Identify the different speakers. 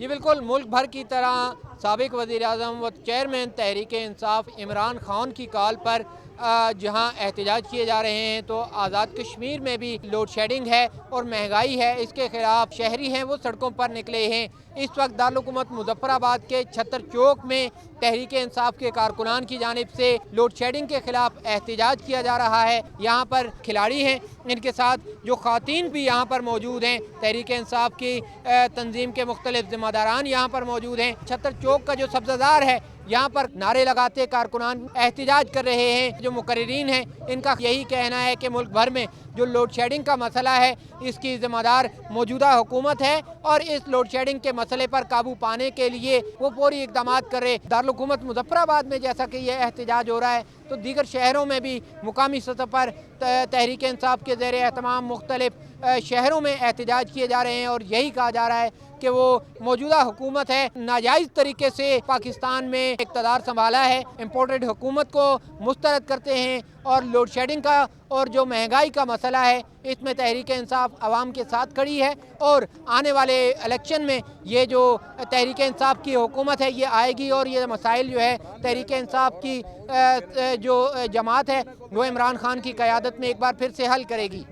Speaker 1: یہ بالکل ملک بھر کی طرح سابق وزیر اعظم و چیئرمین تحریک انصاف عمران خان کی کال پر جہاں احتجاج کیے جا رہے ہیں، تو آزاد کشمیر میں بھی لوڈ شیڈنگ ہے اور مہنگائی ہے، اس کے خلاف شہری ہیں وہ سڑکوں پر نکلے ہیں۔ اس وقت دارالحکومت مظفر آباد کے چھتر چوک میں تحریک انصاف کے کارکنان کی جانب سے لوڈ شیڈنگ کے خلاف احتجاج کیا جا رہا ہے۔ یہاں پر کھلاڑی ہیں، ان کے ساتھ جو خواتین بھی یہاں پر موجود ہیں، تحریک انصاف کی تنظیم کے مختلف ذمہ داران یہاں پر موجود ہیں۔ چھتر چوک کا جو سبزہ زار ہے، یہاں پر نعرے لگاتے کارکنان احتجاج کر رہے ہیں۔ جو مقررین ہیں ان کا یہی کہنا ہے کہ ملک بھر میں جو لوڈ شیڈنگ کا مسئلہ ہے اس کی ذمہ دار موجودہ حکومت ہے، اور اس لوڈ شیڈنگ کے مسئلے پر قابو پانے کے لیے وہ فوری اقدامات کر رہے۔ دارالحکومت مظفر آباد میں جیسا کہ یہ احتجاج ہو رہا ہے، تو دیگر شہروں میں بھی مقامی سطح پر تحریک انصاف کے زیر اہتمام مختلف شہروں میں احتجاج کیے جا رہے ہیں، اور یہی کہا جا رہا ہے کہ وہ موجودہ حکومت ہے ناجائز طریقے سے پاکستان میں اقتدار سنبھالا ہے، امپورٹڈ حکومت کو مسترد کرتے ہیں، اور لوڈ شیڈنگ کا اور جو مہنگائی کا مسئلہ ہے اس میں تحریک انصاف عوام کے ساتھ کھڑی ہے، اور آنے والے الیکشن میں یہ جو تحریک انصاف کی حکومت ہے یہ آئے گی، اور یہ مسائل جو ہے تحریک انصاف کی جو جماعت ہے وہ عمران خان کی قیادت میں ایک بار پھر سے حل کرے گی۔